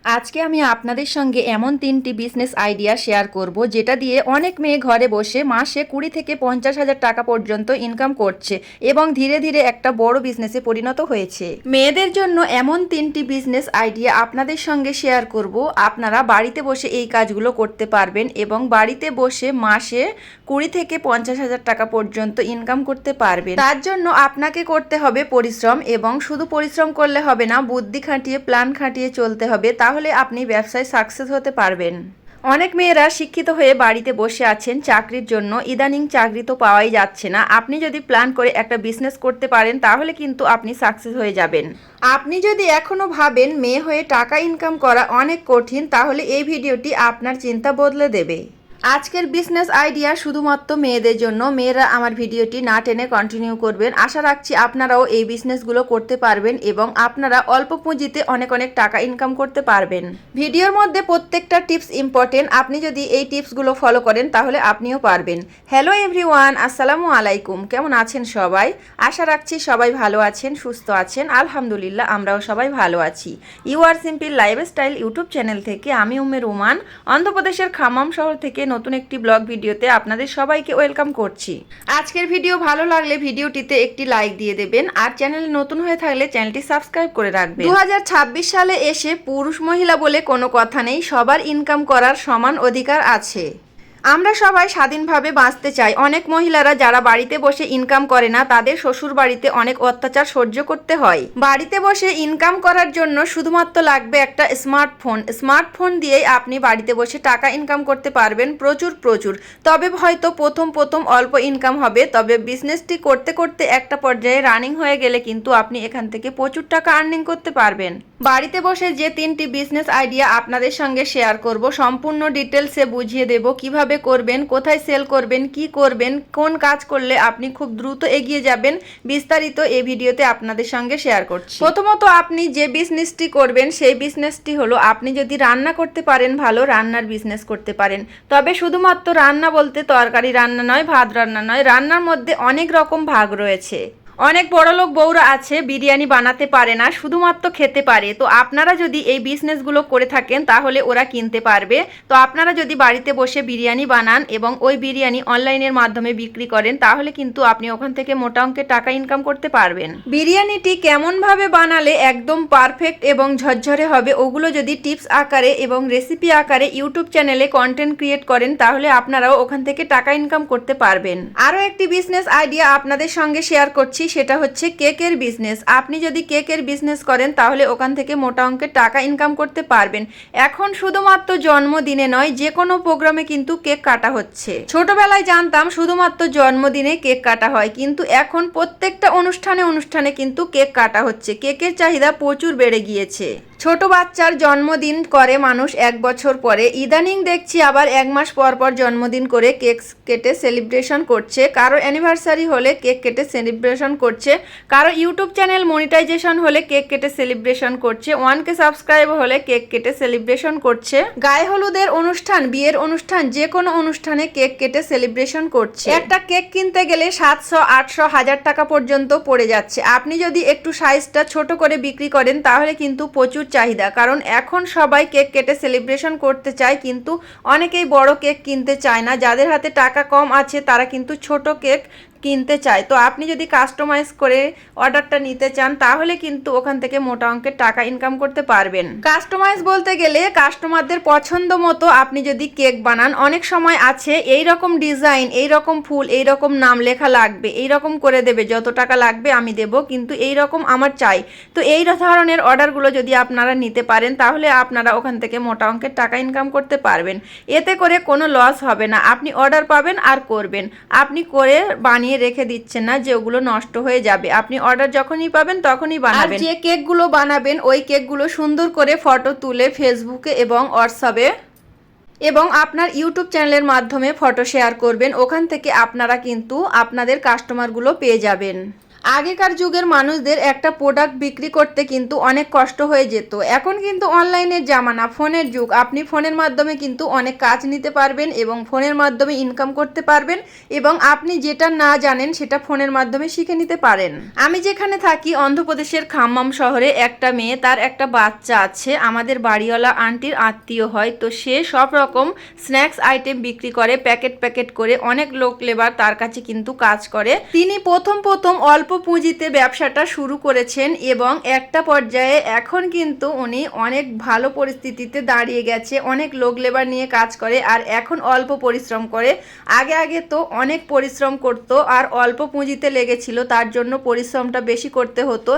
আজকে আমি আপনাদের সঙ্গে এমন 3টি বিজনেস আইডিয়া শেয়ার করব যেটা দিয়ে অনেক মেয়ে ঘরে বসে মাসে 20 থেকে 50,000 টাকা পর্যন্ত ইনকাম করছে এবং ধীরে ধীরে একটা বড় বিজনেসে পরিণত হয়েছে। মেয়েদের জন্য এমন 3টি বিজনেস আইডিয়া আপনাদের সঙ্গে শেয়ার করব। আপনারা বাড়িতে বসে এই কাজগুলো করতে পারবেন এবং বাড়িতে বসে মাসে 20 থেকে 50,000 টাকা পর্যন্ত ইনকাম করতে পারবেন। তার জন্য আপনাকে করতে হবে পরিশ্রম, এবং শুধু পরিশ্রম করলে হবে না, বুদ্ধি খাটিয়ে প্ল্যান খাটিয়ে চলতে হবে, তাহলে আপনি ব্যবসায় সাকসেস হতে পারবেন। অনেক মেয়েরা শিক্ষিত হয়ে বাড়িতে বসে আছেন চাকরির জন্য, ইদানিং চাকরি তো পাওয়াই যাচ্ছে না। আপনি যদি প্ল্যান করে একটা বিজনেস করতে পারেন তাহলে কিন্তু আপনি সাকসেস হয়ে যাবেন। আপনি যদি এখনো ভাবেন মেয়ে হয়ে টাকা ইনকাম করা অনেক কঠিন, তাহলে এই ভিডিওটি আপনার চিন্তা বদলে দেবে। আজকের বিজনেস আইডিয়া শুধুমাত্র মেয়েদের জন্য। মেয়েরা আমার ভিডিওটি না টেনে কন্টিনিউ করবেন। আশা রাখছি আপনারাও এই বিজনেসগুলো করতে পারবেন এবং আপনারা অল্প পুঁজিতে অনেক অনেক টাকা ইনকাম করতে পারবেন। ভিডিওর মধ্যে প্রত্যেকটা টিপস ইম্পর্টেন্ট। আপনি যদি এই টিপসগুলো ফলো করেন তাহলে আপনিও পারবেন। হ্যালো এভরিওয়ান, আসসালামু আলাইকুম। কেমন আছেন সবাই? আশা রাখছি সবাই ভালো আছেন, সুস্থ আছেন। আলহামদুলিল্লাহ, আমরাও সবাই ভালো আছি। You are simple lifestyle YouTube channel থেকে আমি উম্মে রোমান অন্ধ্রপ্রদেশের খাম্মাম শহর থেকে নতুন একটি ব্লগ ভিডিওতে আপনাদের সবাইকে ওয়েলকাম করছি। আজকের ভিডিও ভালো লাগলে ভিডিওটিতে একটি লাইক দিয়ে দেবেন, আর চ্যানেলে নতুন হয়ে থাকলে চ্যানেলটি সাবস্ক্রাইব করে রাখবেন। 2026 সালে এসে পুরুষ মহিলা বলে কোনো কথা নেই, সবার ইনকাম করার সমান অধিকার আছে। আমরা সবাই স্বাধীনভাবে বাঁচতে চাই। অনেক মহিলারা যারা বাড়িতে বসে ইনকাম করে না, তাদের শ্বশুর বাড়িতে অনেক অত্যাচার সহ্য করতে হয়। বাড়িতে বসে ইনকাম করার জন্য শুধুমাত্র লাগবে একটা স্মার্টফোন। স্মার্টফোন দিয়েই আপনি বাড়িতে বসে টাকা ইনকাম করতে পারবেন প্রচুর প্রচুর। তবে হয়তো প্রথম অল্প ইনকাম হবে, তবে বিজনেসটি করতে করতে একটা পর্যায়ে রানিং হয়ে গেলে কিন্তু আপনি এখান থেকে প্রচুর টাকা আর্নিং করতে পারবেন। বাড়িতে বসে যে 3টি বিজনেস আইডিয়া আপনাদের সঙ্গে শেয়ার করব, সম্পূর্ণ ডিটেলসে বুঝিয়ে দেব কিভাবে করবেন, কোথায় সেল করবেন, কি করবেন, কোন কাজ করলে আপনি খুব দ্রুত এগিয়ে যাবেন, বিস্তারিত এই ভিডিওতে আপনাদের সঙ্গে শেয়ার করছি। প্রথমত আপনি যে বিজনেসটি করবেন সেই বিজনেসটি হলো, আপনি যদি রান্না করতে পারেন, ভালো রান্নার বিজনেস করতে পারেন। তবে শুধুমাত্র রান্না বলতে তরকারি রান্না নয়, ভাত রান্না নয়, রান্নার মধ্যে অনেক রকম ভাগ রয়েছে। অনেক বড়লোক বউরা আছে বিরিয়ানি বানাতে পারে না, শুধুমাত্র খেতে পারে। তো আপনারা যদি এই বিজনেসগুলো করে থাকেন তাহলে ওরা কিনতে পারবে। তো আপনারা যদি বাড়িতে বসে বিরিয়ানি বানান এবং ওই বিরিয়ানি অনলাইনের মাধ্যমে বিক্রি করেন তাহলে কিন্তু আপনি ওখান থেকে মোটা অঙ্কের টাকা ইনকাম করতে পারবেন। বিরিয়ানিটি কেমনভাবে বানালে একদম পারফেক্ট এবং ঝরঝরে হবে, ওগুলো যদি টিপস আকারে এবং রেসিপি আকারে ইউটিউব চ্যানেলে কন্টেন্ট ক্রিয়েট করেন তাহলে আপনারাও ওখান থেকে টাকা ইনকাম করতে পারবেন। আরও একটি বিজনেস আইডিয়া আপনাদের সঙ্গে শেয়ার করছি, সেটা হচ্ছে কেকের বিজনেস। আপনি যদি কেকের বিজনেস করেন তাহলে ওখান থেকে মোটা অঙ্কের টাকা ইনকাম করতে পারবেন। এখন শুধুমাত্র জন্মদিনে নয়, যে কোনো প্রোগ্রামে কিন্তু কেক কাটা হচ্ছে। ছোটবেলায় জানতাম শুধুমাত্র জন্মদিনে কেক কাটা হয়, কিন্তু এখন প্রত্যেকটা অনুষ্ঠানে কিন্তু কেক কাটা হচ্ছে। কেকের চাহিদা প্রচুর বেড়ে গিয়েছে। ছোট বাচ্চার জন্মদিন করে মানুষ 1 বছর পরে, ইদানিং দেখছি আবার 1 মাস পর পর জন্মদিন করে কেক কেটে সেলিব্রেশন করছে। কারো অ্যানিভার্সারি হলে কেক কেটে সেলিব্রেশন করছে, কারো ইউটিউব চ্যানেল মনিটাইজেশন হলে কেক কেটে সেলিব্রেশন করছে, 1K সাবস্ক্রাইবার হলে কেক কেটে সেলিব্রেশন করছে, গায়ে হলুদের অনুষ্ঠান, বিয়ের অনুষ্ঠান, যে কোনো অনুষ্ঠানে কেক কেটে সেলিব্রেশন করছে। একটা কেক কিনতে গেলে 700, 800, 1000 টাকা পর্যন্ত পড়ে যাচ্ছে। আপনি যদি একটু সাইজটা ছোট করে বিক্রি করেন তাহলে কিন্তু প্রচুর চাহিদা, কারণ এখন সবাই কেক কেটে সেলিব্রেশন করতে চায়, কিন্তু অনেকেই বড় কেক কিনতে চায় না। যাদের হাতে টাকা কম আছে তারা কিন্তু ছোট কেক কিনতে চায়। তো আপনি যদি কাস্টমাইজ করে অর্ডারটা নিতে চান তাহলে কিন্তু ওখান থেকে মোটা অঙ্কের টাকা ইনকাম করতে পারবেন। কাস্টমাইজ বলতে গেলে কাস্টমারদের পছন্দ মতো আপনি যদি কেক বানান, অনেক সময় আছে এই রকম ডিজাইন, এই রকম ফুল, এই রকম নাম লেখা লাগবে, এই রকম করে দেবে, যত টাকা লাগবে আমি দেব, কিন্তু এই রকম আমার চাই। তো এই ধরনের অর্ডারগুলো যদি আপনারা নিতে পারেন তাহলে আপনারা ওখান থেকে মোটা অঙ্কের টাকা ইনকাম করতে পারবেন। এতে করে কোনো লস হবে না, আপনি অর্ডার পাবেন আর করবেন। আপনি করে বানিয়ে রেখে দিচ্ছেন না যে ওগুলো নষ্ট হয়ে যাবে। আপনি অর্ডার যখনই পাবেন তখনই বানাবেন। আর যে কেকগুলো বানাবেন ওই কেকগুলো সুন্দর করে ফটো তুলে ফেসবুকে এবং হোয়াটসঅ্যাপে এবং আপনার ইউটিউব চ্যানেলের মাধ্যমে ফটো শেয়ার করবেন। ওখান থেকে আপনারা কিন্তু আপনাদের কাস্টমারগুলো পেয়ে যাবেন। আগেকার যুগের মানুষদের একটা প্রোডাক্ট বিক্রি করতে কিন্তু অনেক কষ্ট হয়ে যেত। এখন কিন্তু অনলাইনের জামানা, ফোনের যুগ। আপনি ফোনের মাধ্যমে কিন্তু অনেক কাজ নিতে পারবেন এবং ফোনের মাধ্যমে ইনকাম করতে পারবেন এবং আপনি যেটা না জানেন সেটা ফোনের মাধ্যমে শিখে নিতে পারেন। আমি যেখানে থাকি অন্ধ্রপ্রদেশের খাম্মাম শহরে, একটা মেয়ে, তার একটা বাচ্চা আছে, আমাদের বাড়িওয়ালা আন্টির আত্মীয় হয়। তো সে সব রকম স্ন্যাক্স আইটেম বিক্রি করে, প্যাকেট প্যাকেট করে। অনেক লোক লেবার তার কাছে কিন্তু কাজ করে। তিনি প্রথম অল্প পুঁজিতে ব্যবসাটা শুরু করেছেন এবং একটা পর্যায়ে এখন কিন্তু উনি অনেক ভালো পরিস্থিতিতে দাঁড়িয়ে গেছে। অনেক লোক লেবার নিয়ে কাজ করে আর এখন অল্প পরিশ্রম করে। আগে তো অনেক পরিশ্রম করত আর অল্প পুঁজিতে লেগেছিল, তার জন্য পরিশ্রমটা বেশি করতে হতো।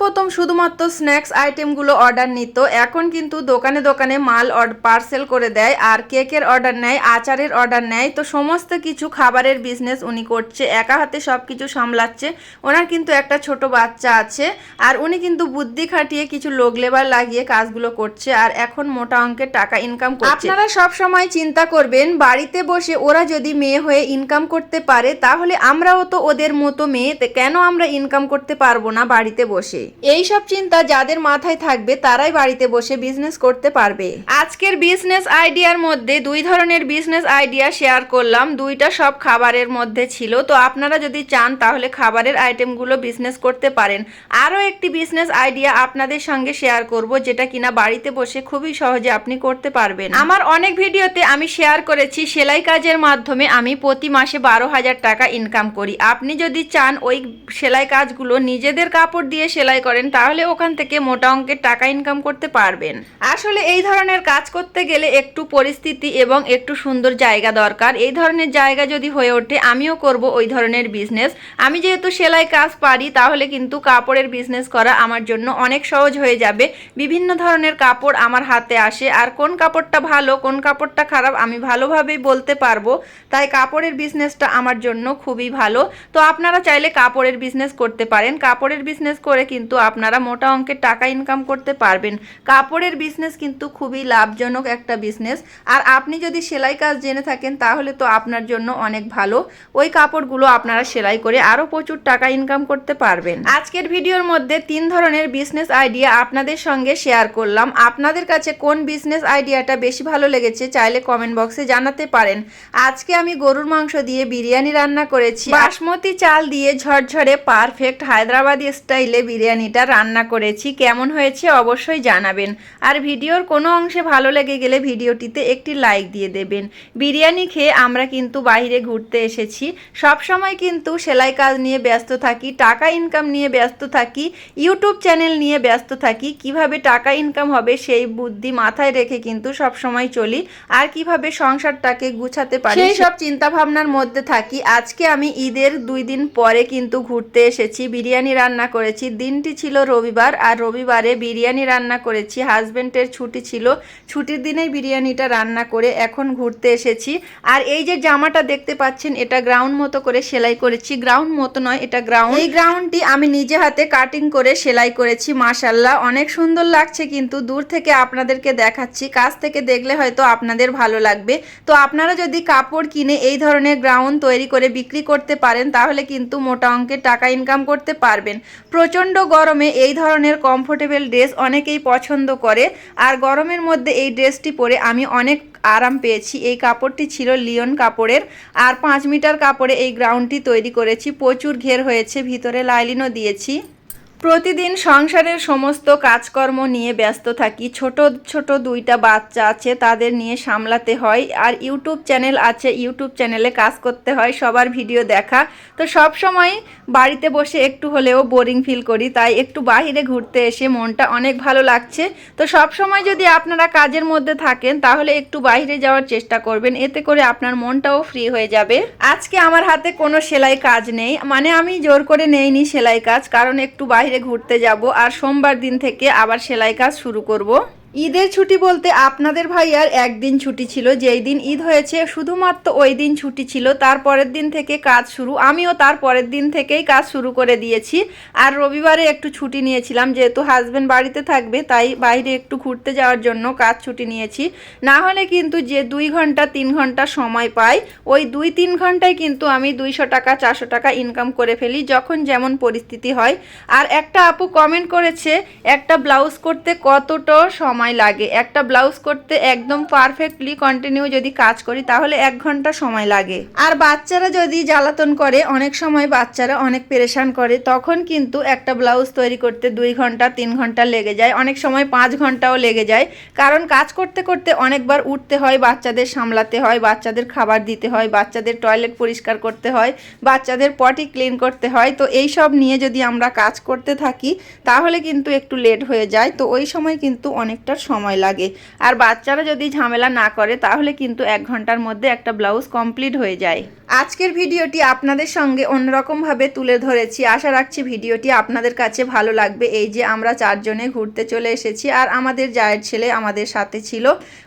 প্রথম শুধুমাত্র স্ন্যাক্স আইটেমগুলো অর্ডার নিত, এখন কিন্তু দোকানে দোকানে মাল পার্সেল করে দেয় আর কেকের অর্ডার নেয়, আচারের অর্ডার নেয়। তো সমস্ত কিছু খাবারের বিজনেস উনি করছে, একা হাতে সব কিছু সামলাচ্ছে। ওনার কিন্তু একটা ছোট বাচ্চা আছে আর উনি কিন্তু বুদ্ধি খাটিয়ে কিছু লোক লেবার লাগিয়ে কাজগুলো করছে আর এখন মোটা অঙ্কের টাকা ইনকাম করছে। আপনারা সব সময় চিন্তা করবেন, বাড়িতে বসে ওরা যদি মেয়ে হয়ে ইনকাম করতে পারে তাহলে আমরাও তো ওদের মতো মেয়ে, কেন আমরা ইনকাম করতে পারবো না বাড়িতে বসে? এই সব চিন্তা যাদের মাথায় থাকবে তারাই বাড়িতে বসে বিজনেস করতে পারবে। আজকের বিজনেস আইডিয়ার মধ্যে দুই ধরনের বিজনেস আইডিয়া শেয়ার করলাম, দুইটা সব খাবারের মধ্যে ছিল। তো আপনারা যদি চান তাহলে খাবারের আইটেমগুলো বিজনেস করতে পারেন। আরও একটি বিজনেস আইডিয়া আপনাদের সঙ্গে শেয়ার করব, যেটা কিনা বাড়িতে বসে খুবই সহজে আপনি করতে পারবেন। আমার অনেক ভিডিওতে আমি শেয়ার করেছি সেলাই কাজের মাধ্যমে আমি প্রতি মাসে 12,000 টাকা ইনকাম করি। আপনি যদি চান ওই সেলাই কাজগুলো নিজেদের কাপড় দিয়ে সেলাই করেন তাহলে ওখান থেকে মোটা অঙ্কের টাকা ইনকাম করতে পারবেন। আসলে এই ধরনের কাজ করতে গেলে একটু পরিস্থিতি এবং একটু সুন্দর জায়গা দরকার। এই ধরনের জায়গা যদি হয়ে ওঠে আমিও করব ওই ধরনের বিজনেস। আমি যেহেতু সেলাই কাজ পারি তাহলে কিন্তু কাপড়ের বিজনেস করা আমার জন্য অনেক সহজ হয়ে যাবে। বিভিন্ন ধরনের কাপড় আমার হাতে আসে আর কোন কাপড়টা ভালো কোন কাপড়টা খারাপ আমি ভালোভাবেই বলতে পারবো, তাই কাপড়ের বিজনেসটা আমার জন্য খুবই ভালো। তো আপনারা চাইলে কাপড়ের বিজনেস করতে পারেন। কাপড়ের বিজনেস করে কিন্তু আপনারা মোটা অঙ্কের টাকা ইনকাম করতে পারবেন। কাপড়ের বিজনেস কিন্তু খুবই লাভজনক একটা বিজনেস। আর আপনি যদি সেলাই কাজ জেনে থাকেন তাহলে তো আপনার জন্য অনেক ভালো। ওই কাপড়গুলো আপনারা সেলাই করে আরও প্রচুর টাকা ইনকাম করতে পারবেন। আজকের ভিডিওর মধ্যে 3 ধরনের বিজনেস আইডিয়া আপনাদের সঙ্গে শেয়ার করলাম। আপনাদের কাছে কোন বিজনেস আইডিয়াটা বেশি ভালো লেগেছে চাইলে কমেন্ট বক্সে জানাতে পারেন। আজকে আমি গরুর মাংস দিয়ে বিরিয়ানি রান্না করেছি। বাসমতি চাল দিয়ে ঝরঝরে পারফেক্ট হায়দ্রাবাদি স্টাইলে বিরিয়ানিটা রান্না করেছি। কেমন হয়েছে অবশ্যই জানাবেন। আর ভিডিওর কোনো অংশে ভালো লেগে গেলে ভিডিওটিতে একটি লাইক দিয়ে দেবেন। বিরিয়ানি খেয়ে আমরা কিন্তু বাইরে ঘুরতে এসেছি। সব সময় কিন্তু সেলাই কাজ নিয়ে ব্যস্ত থাকি, টাকা ইনকাম নিয়ে ব্যস্ত থাকি, ইউটিউব চ্যানেল নিয়ে ব্যস্ত থাকি। কিভাবে টাকা ইনকাম হবে সেই বুদ্ধি মাথায় রেখে কিন্তু সব সময় চলি আর কিভাবে সংসারটাকে গুছাতে পারি সেই সব চিন্তা ভাবনার মধ্যে থাকি। আজকে আমি ঈদের 2 দিন পরে কিন্তু ঘুরতে এসেছি, বিরিয়ানি রান্না করেছি। দিনটি ছিল রবিবার আর রবিবারে বিরিয়ানি রান্না করেছি। হাজবেন্ডের ছুটি ছিল, ছুটির দিনেই বিরিয়ানিটা রান্না করে এখন ঘুরতে এসেছি। আর এই যে জামাটা দেখতে পাচ্ছেন এটা গ্রাউন্ড মতো করে সেলাই করেছি। গ্রাউন্ড মতো নয়, এটা গ্রাউন্ড। এই গ্রাউন্ডটি আমি নিজে হাতে কাটিং করে সেলাই করেছি। মাশাআল্লাহ অনেক সুন্দর লাগছে, কিন্তু দূর থেকে আপনাদেরকে দেখাচ্ছি, কাছ থেকে দেখলে হয়তো আপনাদের ভালো লাগবে। তো আপনারা যদি কাপড় কিনে এই ধরনের গ্রাউন্ড তৈরি করে বিক্রি করতে পারেন তাহলে কিন্তু মোটা অঙ্কের টাকা ইনকাম করতে পারবেন। প্রচণ্ড গরমে এই ধরনের কমফোর্টেবল ড্রেস অনেকেই পছন্দ করে আর গরমের মধ্যে এই ড্রেসটি পরে আমি অনেক আরাম পেয়েছি। এই কাপড়টি ছিল লিওন কাপড়ের আর 5 মিটার কাপড়ে এই গ্রাউন্ডটি তৈরি করেছি। প্রচুর ঘের হয়েছে, ভিতরে লাইলিনও দিয়েছি। প্রতিদিন সংসারের সমস্ত কাজকর্ম নিয়ে ব্যস্ত থাকি। ছোট ছোট 2টা বাচ্চা আছে, তাদের নিয়ে সামলাতে হয়। আর ইউটিউব চ্যানেল আছে, ইউটিউব চ্যানেলে কাজ করতে হয়, সবার ভিডিও দেখা। তো সব সময় বাড়িতে বসে একটু হলেও বোরিং ফিল করি, তাই একটু বাইরে ঘুরতে এসে মনটা অনেক ভালো লাগছে। তো সব সময় যদি আপনারা কাজের মধ্যে থাকেন তাহলে একটু বাইরে যাওয়ার চেষ্টা করবেন, এতে করে আপনার মনটাও ফ্রি হয়ে যাবে। আজকে আমার হাতে কোনো সেলাই কাজ নেই, মানে আমি জোর করে নেইনি সেলাই কাজ, কারণ একটু বাইরে ঘুরতে যাব আর সোমবার দিন থেকে আবার সেলাই কাজ শুরু করব। ঈদের ছুটি বলতে আপনাদের ভাইয়ার একদিন ছুটি ছিল, যেই দিন ঈদ হয়েছে শুধুমাত্র ওই দিন ছুটি ছিল। তার পরের দিন থেকে কাজ শুরু, আমিও তার পরের দিন থেকেই কাজ শুরু করে দিয়েছি। আর রবিবারে একটু ছুটি নিয়েছিলাম, যেহেতু হাজব্যান্ড বাড়িতে থাকবে তাই বাইরে একটু ঘুরতে যাওয়ার জন্য কাজ ছুটি নিয়েছি। না হলে কিন্তু যে 2 ঘন্টা 3 ঘন্টা সময় পাই, ওই 2-3 ঘন্টায় কিন্তু আমি 200 টাকা 400 টাকা ইনকাম করে ফেলি, যখন যেমন পরিস্থিতি হয়। আর একটা আপু কমেন্ট করেছে একটা ব্লাউজ করতে কতটা সময় লাগে। একটা ব্লাউজ করতে একদম পারফেক্টলি কন্টিনিউ যদি কাজ করি তাহলে 1 ঘন্টা সময় লাগে। আর বাচ্চারা যদি জ্বালাতন করে, অনেক সময় বাচ্চারা অনেক পেরেশান করে, তখন কিন্তু একটা ব্লাউজ তৈরি করতে 2 ঘন্টা 3 ঘন্টা লেগে যায়, অনেক সময় 5 ঘন্টাও লেগে যায়। কারণ কাজ করতে করতে অনেকবার উঠতে হয়, বাচ্চাদের সামলাতে হয়, বাচ্চাদের খাবার দিতে হয়, বাচ্চাদের টয়লেট পরিষ্কার করতে হয়, বাচ্চাদের পটি ক্লিন করতে হয়। তো এই সব নিয়ে যদি আমরা কাজ করতে থাকি তাহলে কিন্তু একটু লেট হয়ে যায়। তো ওই সময় কিন্তু অনেকটা সময় লাগে। আর বাচ্চারা যদি ঝামেলা না করে তাহলে কিন্তু 1 ঘন্টার মধ্যে একটা ব্লাউজ কমপ্লিট হয়ে যায়। আজকের ভিডিওটি আপনাদের সঙ্গে অন্যরকমভাবে তুলে ধরেছি, আশা রাখছি ভিডিওটি আপনাদের কাছে ভালো লাগবে। এই যে আমরা 4 জনে ঘুরতে চলে এসেছি আর আমাদের জায়ের ছেলে আমাদের সাথে ছিল।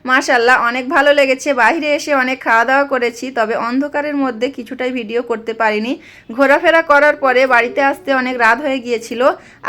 মাশাআল্লাহ অনেক ভালো লেগেছে। বাইরে এসে অনেক খাওয়া দাওয়া করেছি, তবে অন্ধকারের মধ্যে কিছুটাই ভিডিও করতে পারিনি। ঘোরাফেরা করার পরে বাড়িতে আসতে অনেক রাত হয়ে গিয়েছিল।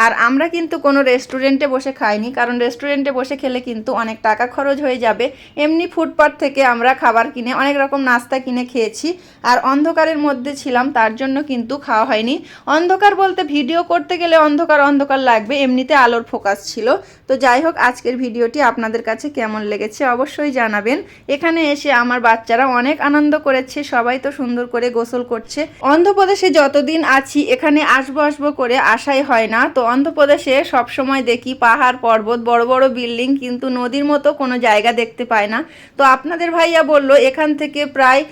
আর আমরা কিন্তু কোনো রেস্টুরেন্টে বসে খাইনি, কারণ রেস্টুরেন্টে বসে খেলে কিন্তু অনেক টাকা খরচ হয়ে যাবে। এমনি ফুটপাথ থেকে আমরা খাবার কিনে অনেক রকম নাস্তা কিনে খেয়েছি। আর অন্ধকারের মধ্যে ছিলাম, তার জন্য কিন্তু খাওয়া হয়নি। অন্ধকার বলতে ভিডিও করতে গেলে অন্ধকার অন্ধকার লাগবে, এমনিতে আলোর ফোকাস ছিল। তো যাই হোক, আজকের ভিডিওটি আপনাদের কাছে কেমন লেগেছে অবশ্যই জানাবেন। এখানে এসে আমার বাচ্চারা অনেক আনন্দ করেছে, সবাই তো সুন্দর করে গোসল করছে। অন্ধ্রপ্রদেশে যতদিন আছি এখানে আসবো আসবো করে আসাই হয় না। তো অন্ধ্রপ্রদেশে সবসময় দেখি পাহাড় পর্বত, বড় বড় বিল্ডিং, কিন্তু নদীর মতো কোনো জায়গা দেখতে পায় না। তো আপনাদের ভাইয়া বলল এখান থেকে প্রায়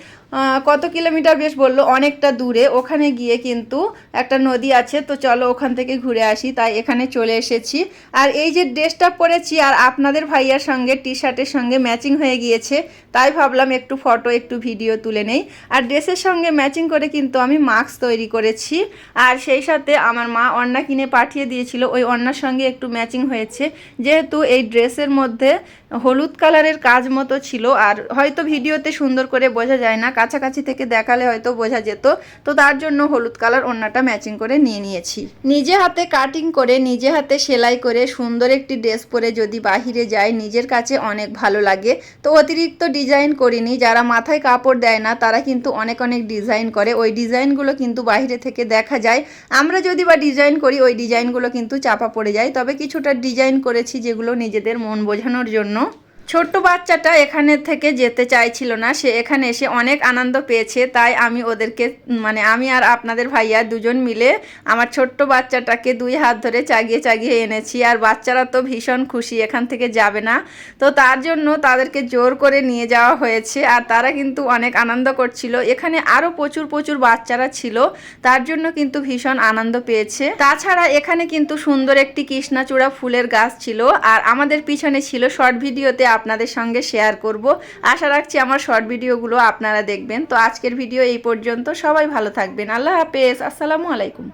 কত কিলোমিটার বেশ বললো, অনেকটা দূরে, ওখানে গিয়ে কিন্তু একটা নদী আছে, তো চলো ওখান থেকে ঘুরে আসি। তাই এখানে চলে এসেছি। আর এই যে ড্রেসটা পরেছি আর আপনাদের ভাইয়ার সঙ্গে টি শার্টের সঙ্গে ম্যাচিং হয়ে গিয়েছে, তাই ভাবলাম একটু ফটো একটু ভিডিও তুলে নেই। আর ড্রেসের সঙ্গে ম্যাচিং করে কিন্তু আমি মাস্ক তৈরি করেছি। আর সেই সাথে আমার মা ওড়না কিনে পাঠিয়ে দিয়েছিল, ওই ওড়নার সঙ্গে একটু ম্যাচিং হয়েছে, যেহেতু এই ড্রেসের মধ্যে হলুদ কালারের কাজ মতো ছিল। আর হয়তো ভিডিওতে সুন্দর করে বোঝা যায় না, কাছাকাছি থেকে দেখালে হয়তো বোঝা যেত। তো তার জন্য হলুদ কালার ওড়নাটা ম্যাচিং করে নিয়ে নিয়েছি। নিজে হাতে কাটিং করে, নিজে হাতে সেলাই করে সুন্দর একটি ড্রেস পরে যদি বাহিরে যাই নিজের কাছে অনেক ভালো লাগে। তো অতিরিক্ত ডিজাইন করিনি, যারা মাথায় কাপড় দেয় না তারা কিন্তু অনেক অনেক ডিজাইন করে, ওই ডিজাইনগুলো কিন্তু বাইরে থেকে দেখা যায়। আমরা যদি বা ডিজাইন করি ওই ডিজাইনগুলো কিন্তু চাপা পড়ে যায়। তবে কিছুটা ডিজাইন করেছি যেগুলো নিজেদের মন বোঝানোর জন্য। ছোট্ট বাচ্চাটা এখানে থেকে যেতে চাইছিল না, সে এখানে এসে অনেক আনন্দ পেয়েছে। তাই আমি ওদেরকে আমি আর আপনাদের ভাইয়া দুজন মিলে আমার ছোট্ট বাচ্চাটাকে 2 হাত ধরে চাগিয়ে চাগিয়ে এনেছি। আর বাচ্চারা তো ভীষণ খুশি, এখান থেকে যাবে না। তো তার জন্য তাদেরকে জোর করে নিয়ে যাওয়া হয়েছে। আর তারা কিন্তু অনেক আনন্দ করছিল। এখানে আরও প্রচুর প্রচুর বাচ্চারা ছিল, তার জন্য কিন্তু ভীষণ আনন্দ পেয়েছে। তাছাড়া এখানে কিন্তু সুন্দর একটি কৃষ্ণচূড়া ফুলের গাছ ছিল। আর আমাদের পিছনে ছিল, শর্ট ভিডিওতে আপনাদের সঙ্গে শেয়ার করব। আশা রাখছি আমার শর্ট ভিডিওগুলো আপনারা দেখবেন। তো আজকের ভিডিও এই পর্যন্ত, সবাই ভালো থাকবেন। আল্লাহ হাফেজ, আসসালামু আলাইকুম।